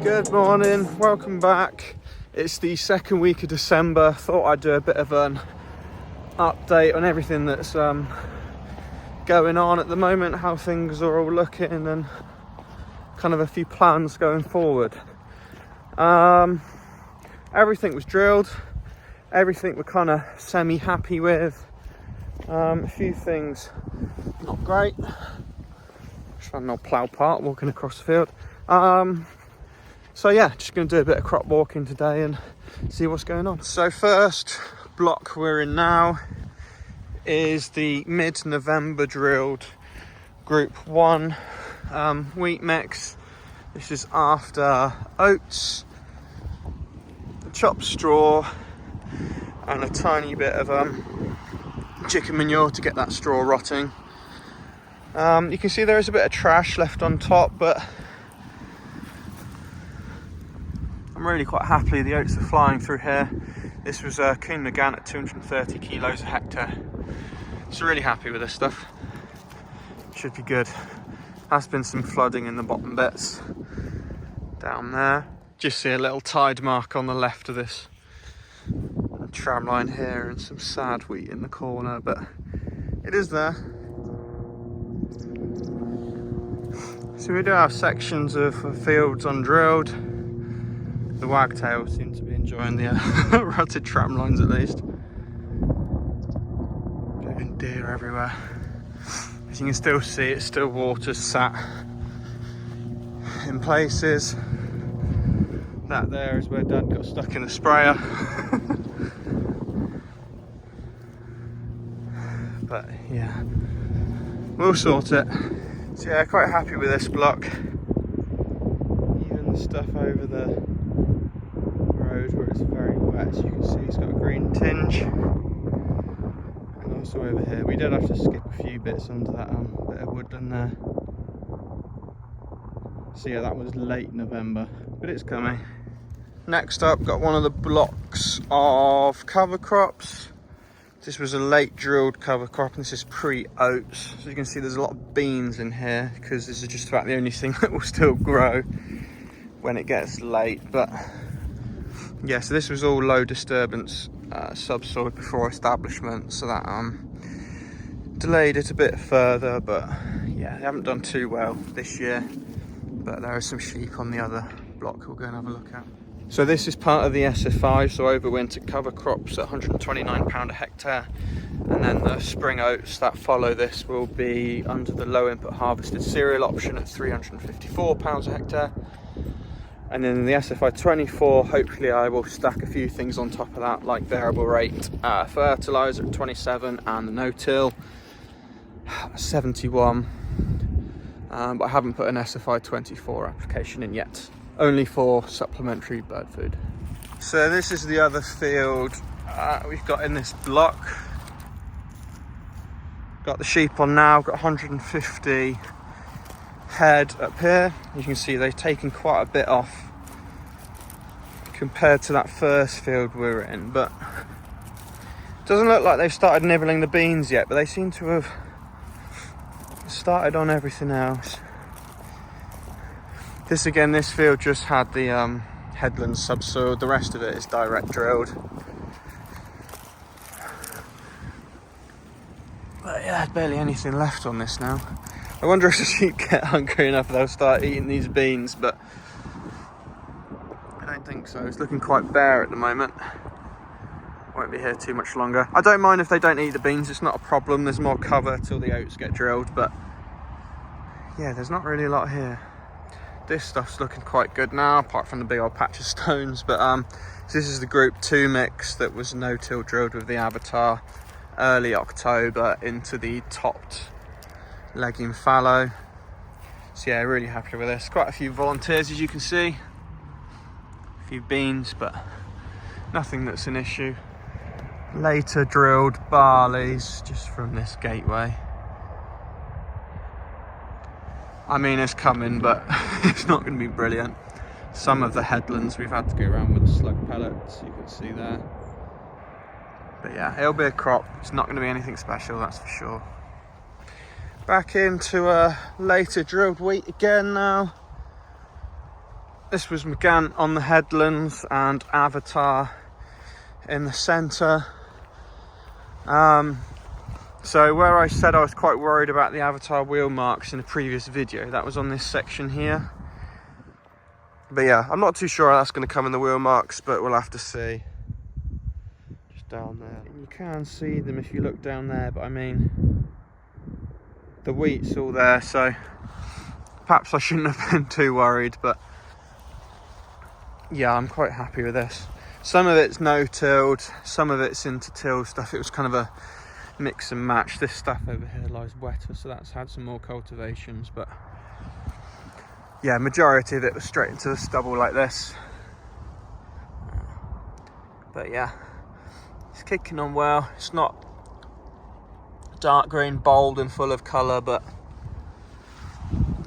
Good morning, welcome back. It's the second week of December. Thought I'd do a bit of an update on everything that's going on at the moment, how things are all looking, and kind of a few plans going forward. Everything was drilled, everything we're kind of semi-happy with. A few things not great. Just ran an old plough part walking across the field. So yeah, just going to do a bit of crop walking today and see what's going on. So first block we're in now is the mid-November drilled Group 1 wheat mix. This is after oats, chopped straw and a tiny bit of chicken manure to get that straw rotting. You can see there is a bit of trash left on top, but I'm really quite happy the oats are flying through here. This was Coon McGann at 230 kilos a hectare. So really happy with this stuff. Should be good. Has been some flooding in the bottom bits down there. Just see a little tide mark on the left of this tram line here and some sad wheat in the corner, but it is there. So we do have sections of fields undrilled. The wagtails seem to be enjoying the rutted tram lines at least. Getting deer everywhere. As you can still see, it's still water sat in places. That there is where Dad got stuck in the sprayer. But yeah, we'll sort it. So yeah, quite happy with this block. Even the stuff over the road where it's very wet, as you can see, it's got a green tinge. And also over here, we did have to skip a few bits under that bit of woodland there. So yeah, that was late November, but it's coming. Next up, got one of the blocks of cover crops. This was a late drilled cover crop, and this is pre-oats. So you can see there's a lot of beans in here because this is just about the only thing that will still grow when it gets late. But yeah, so this was all low disturbance subsoil before establishment, so that delayed it a bit further. But yeah, they haven't done too well this year. But there are some sheep on the other block we'll go and have a look at. So this is part of the SFI, so overwinter cover crops at £129 a hectare, and then the spring oats that follow this will be under the low input harvested cereal option at £354 a hectare. And then in the SFI 24, hopefully I will stack a few things on top of that, like variable rate fertiliser at 27 and the no-till 71. But I haven't put an SFI 24 application in yet. Only for supplementary bird food. So this is the other field we've got in this block. Got the sheep on now, got 150 head up here. You can see they've taken quite a bit off compared to that first field we were in, but it doesn't look like they've started nibbling the beans yet, but they seem to have started on everything else. This field just had the headland subsoil, the rest of it is direct drilled. But yeah, there's barely anything left on this now. I wonder if the sheep get hungry enough they'll start eating these beans, but I don't think so. It's looking quite bare at the moment. Won't be here too much longer. I don't mind if they don't eat the beans, it's not a problem. There's more cover till the oats get drilled, but yeah, there's not really a lot here. This stuff's looking quite good now, apart from the big old patch of stones. But so this is the Group 2 mix that was no-till drilled with the Avatar early October into the topped legume fallow. So yeah, really happy with this. Quite a few volunteers, as you can see. A few beans, but nothing that's an issue. Later drilled barleys just from this gateway. I mean, it's coming, but it's not going to be brilliant. Some of the headlands we've had to go around with the slug pellets, you can see there. But yeah, it'll be a crop. It's not going to be anything special, that's for sure. Back into later drilled wheat again now. This was McGann on the headlands and Avatar in the centre. So where I said I was quite worried about the Avatar wheel marks in a previous video, that was on this section here. But yeah, I'm not too sure how that's going to come in the wheel marks, but we'll have to see. Just down there. You can see them if you look down there, but I mean, the wheat's all there, so perhaps I shouldn't have been too worried, but yeah, I'm quite happy with this. Some of it's no-tilled, some of it's into till stuff. It was kind of a mix and match. This stuff over here lies wetter, so that's had some more cultivations, but yeah, majority of it was straight into the stubble like this. But yeah, it's kicking on well. It's not dark green, bold and full of colour, but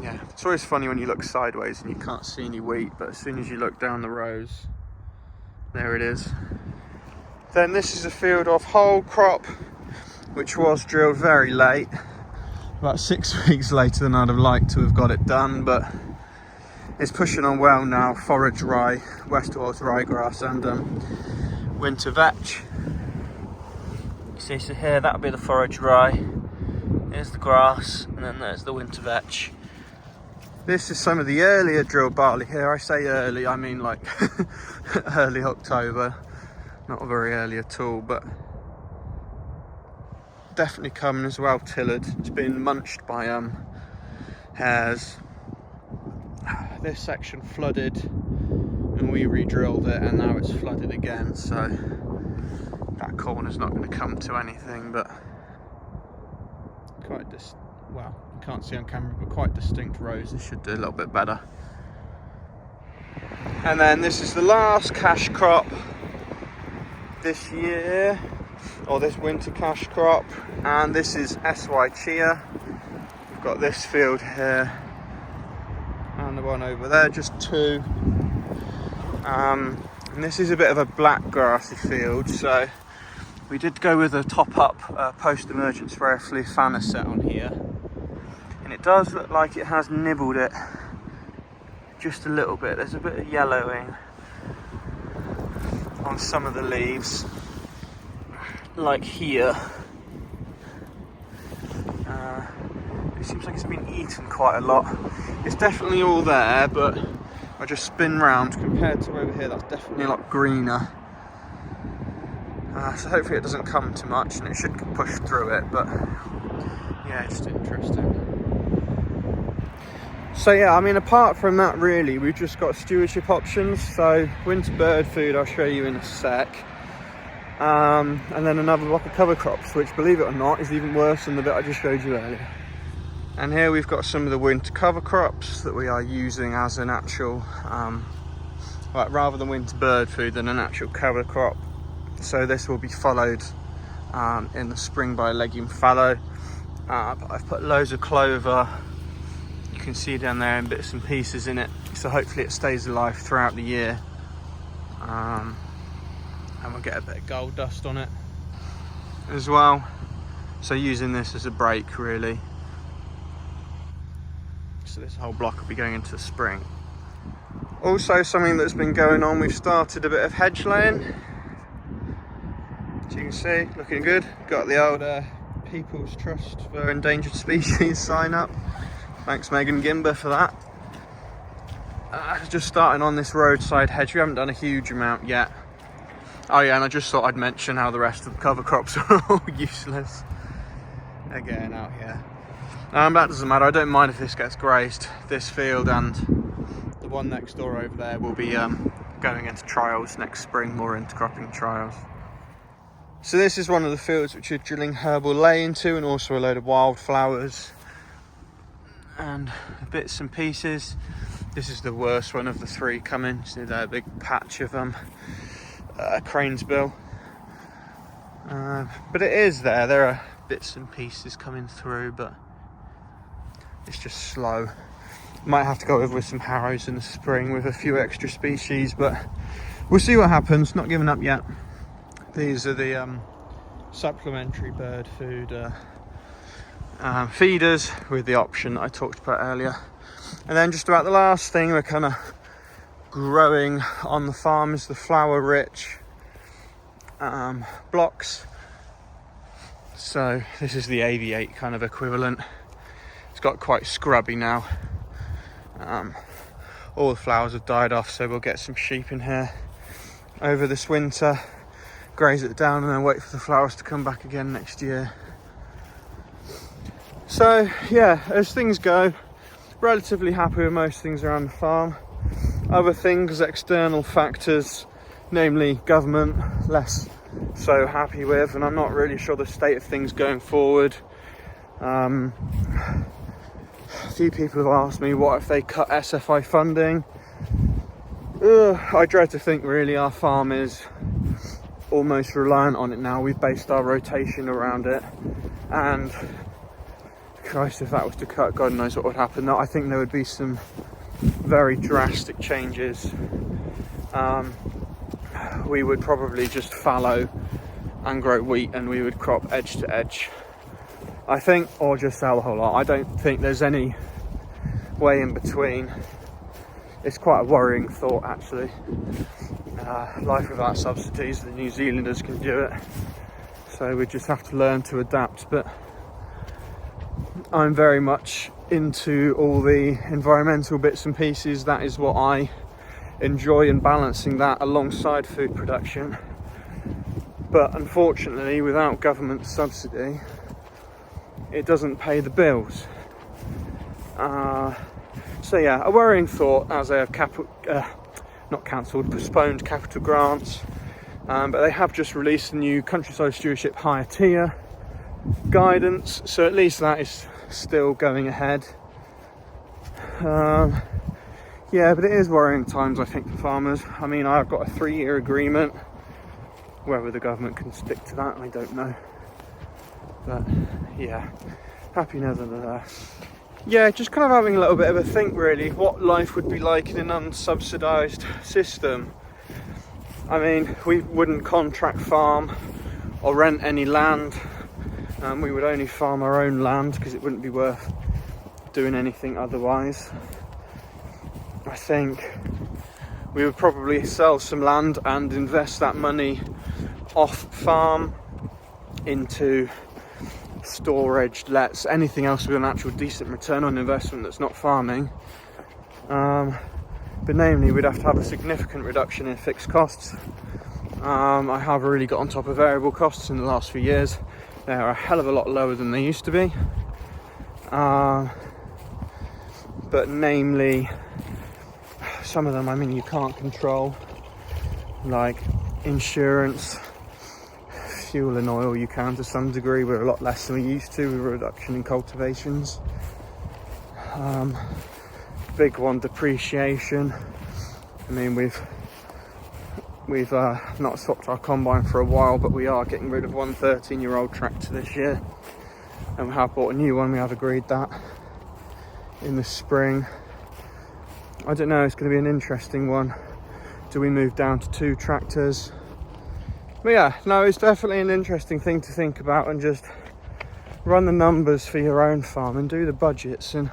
yeah, it's always funny when you look sideways and you can't see any wheat, but as soon as you look down the rows, there it is. Then this is a field of whole crop, which was drilled very late, about 6 weeks later than I'd have liked to have got it done, but it's pushing on well now. Forage rye, West Wales ryegrass and winter vetch. You see, so here that'll be the forage rye, here's the grass, and then there's the winter vetch. This is some of the earlier drilled barley here. I say early, I mean like early October, not very early at all, but definitely coming as well tilled. It's been munched by hares. This section flooded and we re-drilled it, and now it's flooded again, so that corner's not going to come to anything, but quite well, you can't see on camera, but quite distinct rows. This should do a little bit better. And then this is the last cash crop this year, or this winter cash crop, and this is SY Chia. We've got this field here and the one over there, just two. And this is a bit of a black grassy field, so we did go with a top-up post-emergent sprayer flea fanner set on here, and it does look like it has nibbled it just a little bit. There's a bit of yellowing on some of the leaves, like here. It seems like it's been eaten quite a lot. It's definitely all there, but I just spin round. Compared to over here, that's definitely a lot greener. So hopefully it doesn't come too much, and it should push through it, but yeah, just interesting. So yeah, I mean, apart from that really, we've just got stewardship options. So winter bird food I'll show you in a sec, and then another block of cover crops, which, believe it or not, is even worse than the bit I just showed you earlier. And here we've got some of the winter cover crops that we are using as an actual rather than winter bird food, than an actual cover crop. So this will be followed in the spring by a legume fallow. But I've put loads of clover, you can see down there, in bits and pieces in it, so hopefully it stays alive throughout the year, and we'll get a bit of gold dust on it as well. So using this as a break really. So this whole block will be going into the spring. Also, something that's been going on, we've started a bit of hedge laying. As you can see, looking good. Got the old People's Trust for Endangered Species sign up. Thanks Megan Gimber for that. Just starting on this roadside hedge. We haven't done a huge amount yet. Oh yeah, and I just thought I'd mention how the rest of the cover crops are all useless again out here. That doesn't matter, I don't mind if this gets grazed. This field and the one next door over there will be going into trials next spring, more intercropping trials. So this is one of the fields which we're drilling herbal lay into, and also a load of wildflowers and bits and pieces. This is the worst one of the three coming. See that big patch of crane's bill. But it is there. There are bits and pieces coming through, but it's just slow. Might have to go over with some harrows in the spring with a few extra species, but we'll see what happens. Not giving up yet. These are the supplementary bird food feeders with the option that I talked about earlier. And then just about the last thing, we're kind of growing on the farm is the flower rich blocks. So this is the 88 kind of equivalent. It's got quite scrubby now. All the flowers have died off, so we'll get some sheep in here over this winter, graze it down, and then wait for the flowers to come back again next year. So yeah, as things go, relatively happy with most things around the farm. Other things, external factors, namely government, less so happy with, and I'm not really sure the state of things going forward. A few people have asked me, what if they cut SFI funding? I dread to think really our farm is almost reliant on it now. We've based our rotation around it, and Christ, if that was to cut, God knows what would happen. I think there would be some very drastic changes. We would probably just fallow and grow wheat, and we would crop edge to edge, I think, or just sell the whole lot. I don't think there's any way in between. It's quite a worrying thought, actually. Life without subsidies, the New Zealanders can do it, so we just have to learn to adapt. But I'm very much into all the environmental bits and pieces. That is what I enjoy, and balancing that alongside food production. But unfortunately, without government subsidy, it doesn't pay the bills. So yeah, a worrying thought, as they have postponed capital grants, but they have just released the new countryside stewardship higher tier guidance, so at least that is still going ahead. Yeah, but it is worrying times, I think, for farmers. I mean, I've got a 3-year agreement. Whether the government can stick to that, I don't know. But yeah, happy nevertheless. Yeah, just kind of having a little bit of a think, really, what life would be like in an unsubsidised system. I mean, we wouldn't contract farm or rent any land. We would only farm our own land because it wouldn't be worth doing anything otherwise. I think we would probably sell some land and invest that money off farm into storage, lets, anything else with an actual decent return on investment that's not farming. But namely, we'd have to have a significant reduction in fixed costs. I have really got on top of variable costs in the last few years. They are a hell of a lot lower than they used to be. But namely, some of them, I mean, you can't control, like insurance, fuel and oil you can to some degree. We're a lot less than we used to with a reduction in cultivations. Big one, depreciation. I mean, we've not swapped our combine for a while, but we are getting rid of one 13-year-old tractor this year, and we have bought a new one. We have agreed that in the spring. I don't know, it's going to be an interesting one. Do we move down to 2 tractors? But yeah, no, it's definitely an interesting thing to think about, and just run the numbers for your own farm and do the budgets, and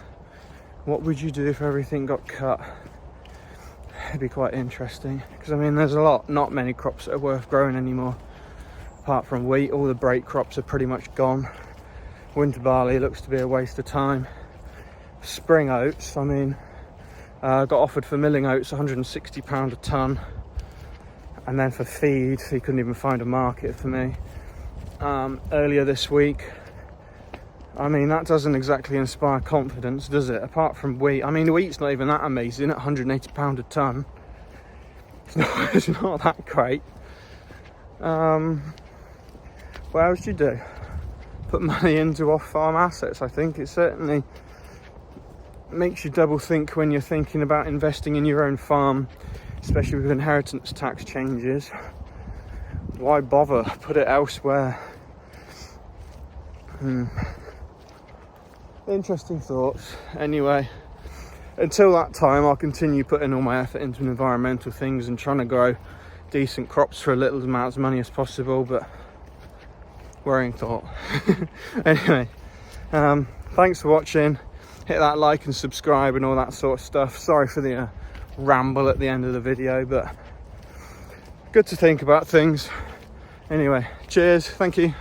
what would you do if everything got cut? It'd be quite interesting, because I mean, there's not many crops that are worth growing anymore apart from wheat. All the break crops are pretty much gone. Winter barley looks to be a waste of time. Spring oats, I mean, got offered for milling oats £160 a tonne, and then for feed he couldn't even find a market for me earlier this week. I mean, that doesn't exactly inspire confidence, does it? Apart from wheat, I mean, wheat's not even that amazing at £180 a tonne. It's not that great. What else do you do? Put money into off-farm assets. I think it certainly makes you double think when you're thinking about investing in your own farm, especially with inheritance tax changes. Why bother? Put it elsewhere. Interesting thoughts. Anyway, until that time, I'll continue putting all my effort into environmental things and trying to grow decent crops for a little amount of money as possible, but worrying thought. Anyway, thanks for watching. Hit that like and subscribe and all that sort of stuff. Sorry for the ramble at the end of the video, but good to think about things. Anyway, cheers, thank you.